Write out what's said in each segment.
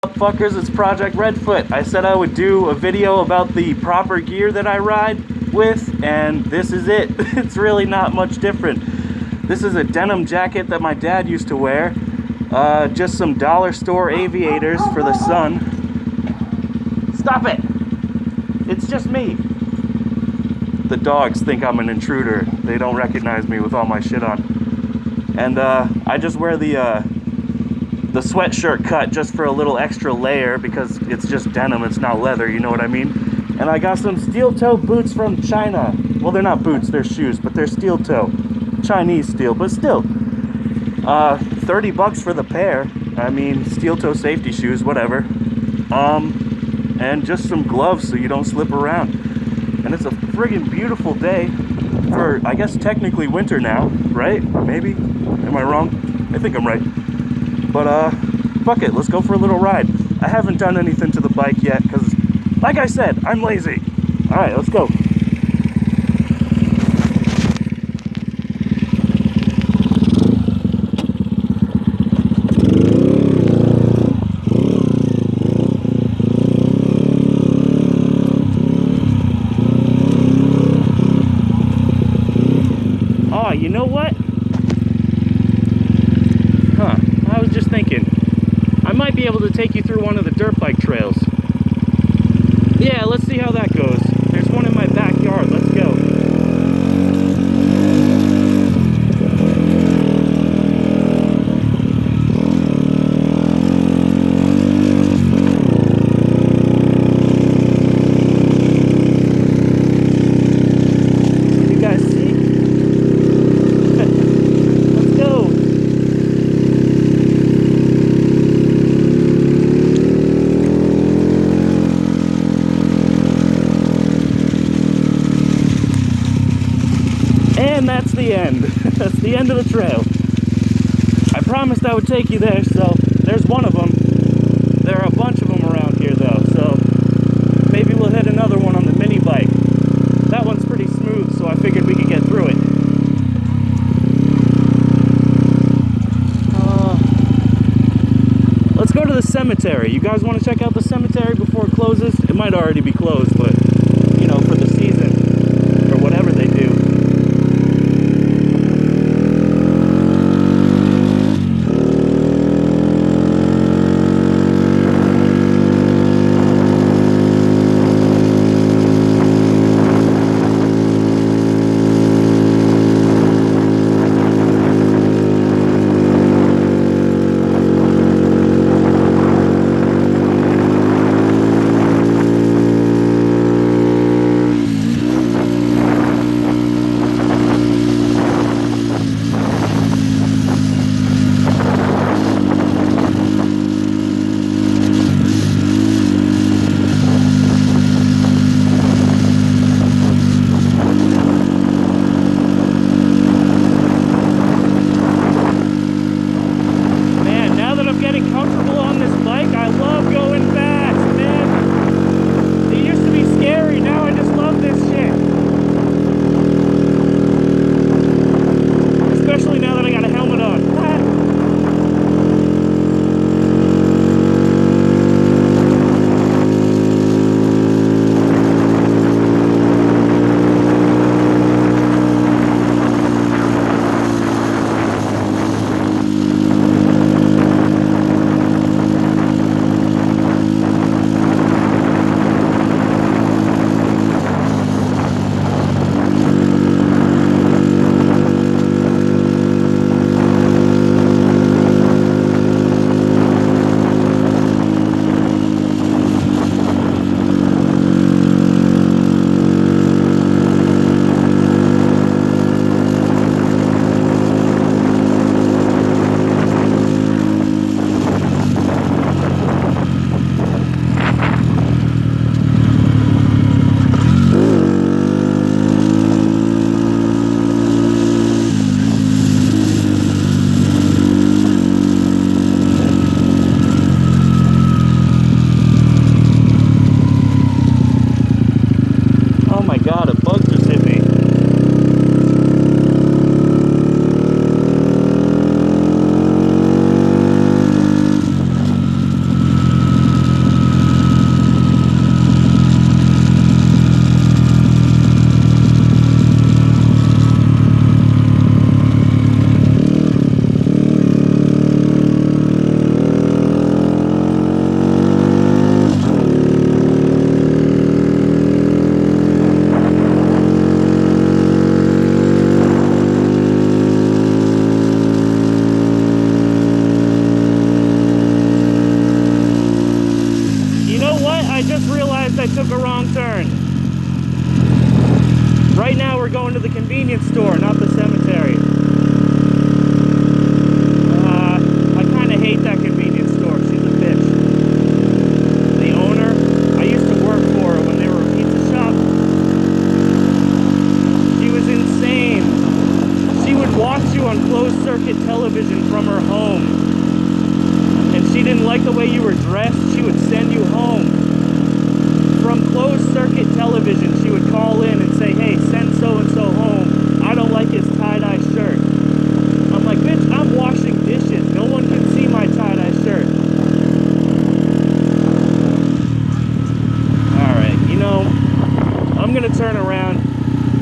Fuckers, it's Project Redfoot. I said I would do a video about the proper gear that I ride with, and this is it. It's really not much different. This is a denim jacket that my dad used to wear. Just some dollar store aviators for the sun. Stop it! It's just me. The dogs think I'm an intruder. They don't recognize me with all my shit on. And I just wear the sweatshirt cut just for a little extra layer because it's just denim, it's not leather, you know what I mean? And I got some steel toe boots from China. Well, they're not boots, they're shoes, but they're steel toe. Chinese steel, but still. 30 bucks for the pair. I mean, steel toe safety shoes, whatever. And just some gloves so you don't slip around. And it's a friggin' beautiful day for, I guess, technically winter now, right? Maybe? Am I wrong? I think I'm right. But, fuck it, let's go for a little ride. I haven't done anything to the bike yet, because, like I said, I'm lazy. Alright, let's go. Oh, you know what? I was just thinking, I might be able to take you through one of the dirt bike trails. Yeah, let's see how that goes. There's one in my backyard, let's go. You guys see? Let's go. And that's the end. That's the end of the trail. I promised I would take you there, so there's one of them. There are a bunch of them around here, though, so maybe we'll hit another one on the mini bike. That one's pretty smooth, so I figured we could get through it. Let's go to the cemetery. You guys want to check out the cemetery before it closes? It might already be closed, but, you know, for the season, or whatever they do. we're going to the convenience store, not the cemetery. I kind of hate that convenience store. She's a bitch. The owner, I used to work for her when they were a pizza shop. She was insane. She would watch you on closed circuit television from her home. And she didn't like the way you were dressed. She would send you home. From closed circuit television, she would call in and say, hey, send so-and-so home. I don't like his tie-dye shirt. I'm like, bitch, I'm washing dishes. No one can see my tie-dye shirt. Alright, you know, I'm going to turn around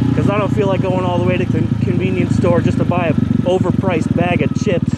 because I don't feel like going all the way to the convenience store just to buy an overpriced bag of chips.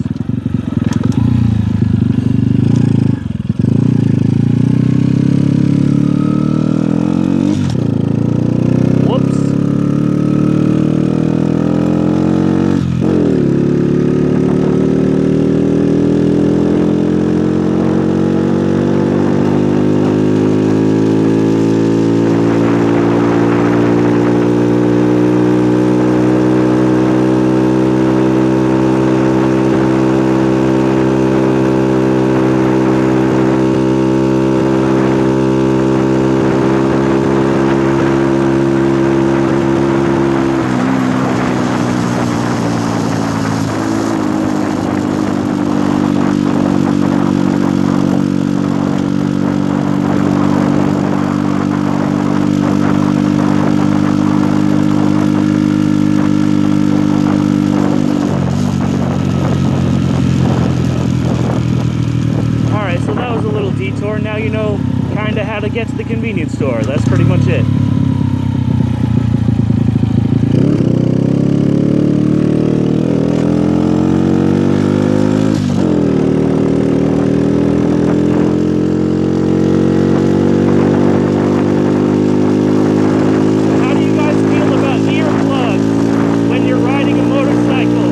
Detour. Now you know kind of how to get to the convenience store. That's pretty much it. How do you guys feel about earplugs when you're riding a motorcycle?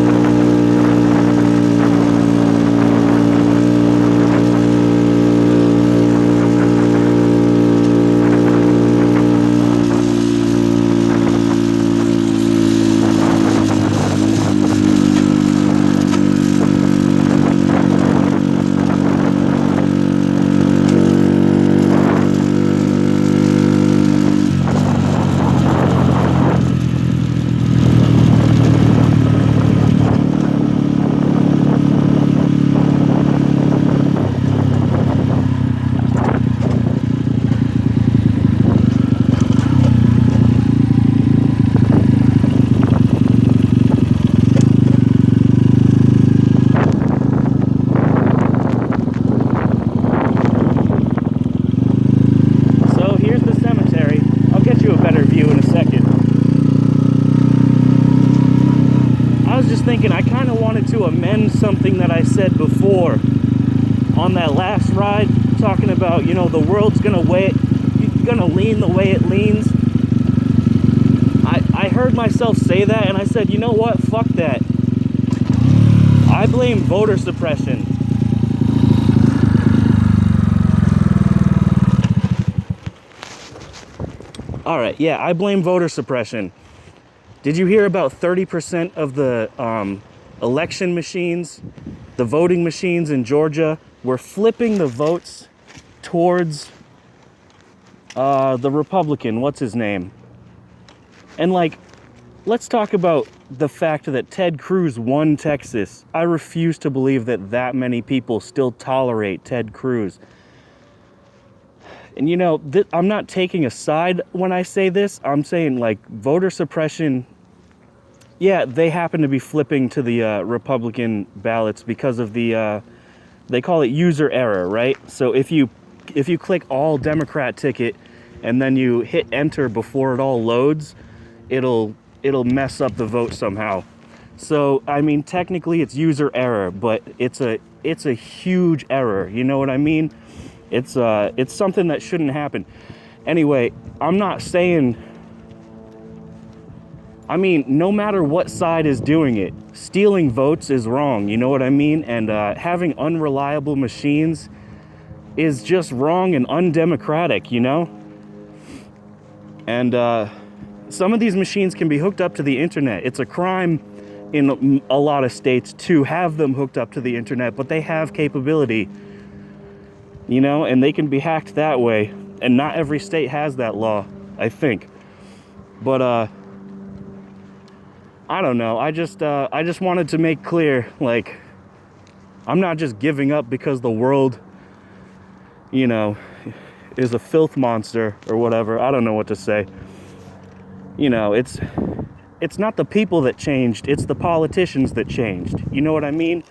Thinking I kind of wanted to amend something that I said before on that last ride, talking about, you know, the world's gonna lean the way it leans. I heard myself say that and I said, you know what, fuck that. I blame voter suppression. Alright, yeah, I blame voter suppression. Did you hear about 30% of the election machines, the voting machines in Georgia, were flipping the votes towards the Republican, what's his name? And like, let's talk about the fact that Ted Cruz won Texas. I refuse to believe that many people still tolerate Ted Cruz. And you know, I'm not taking a side when I say this. I'm saying like voter suppression, yeah, they happen to be flipping to the Republican ballots because of the, they call it user error, right? So if you click all Democrat ticket and then you hit enter before it all loads, it'll mess up the vote somehow. So I mean, technically it's user error, but it's a huge error. You know what I mean? It's something that shouldn't happen. Anyway, I'm not saying, I mean, no matter what side is doing it, stealing votes is wrong, you know what I mean? And having unreliable machines is just wrong and undemocratic, you know? And Some of these machines can be hooked up to the internet. It's a crime in a lot of states to have them hooked up to the internet, but they have capability, you know, and they can be hacked that way. And not every state has that law, I think. But I don't know. I just wanted to make clear, like, I'm not just giving up because the world, you know, is a filth monster or whatever. I don't know what to say. You know, it's not the people that changed, it's the politicians that changed. You know what I mean?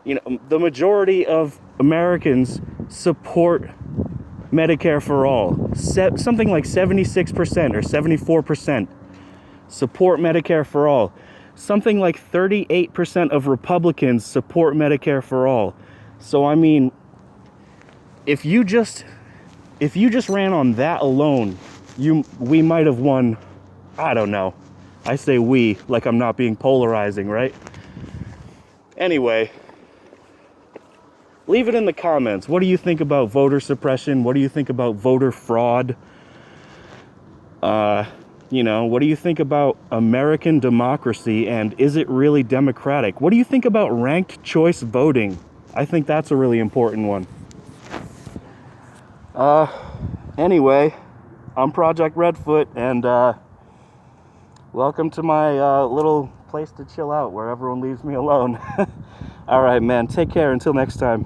You know, the majority of Americans support Medicare for all. Something like 76% or 74% support Medicare for all. Something like 38% of Republicans support Medicare for all. So I mean, if you just ran on that alone, we might have won. I don't know. I say we like I'm not being polarizing, right? Anyway, leave it in the comments. What do you think about voter suppression? What do you think about voter fraud? You know, what do you think about American democracy, and is it really democratic? What do you think about ranked choice voting? I think that's a really important one. Anyway, I'm Project Redfoot, and welcome to my little place to chill out where everyone leaves me alone. All right, man, take care until next time.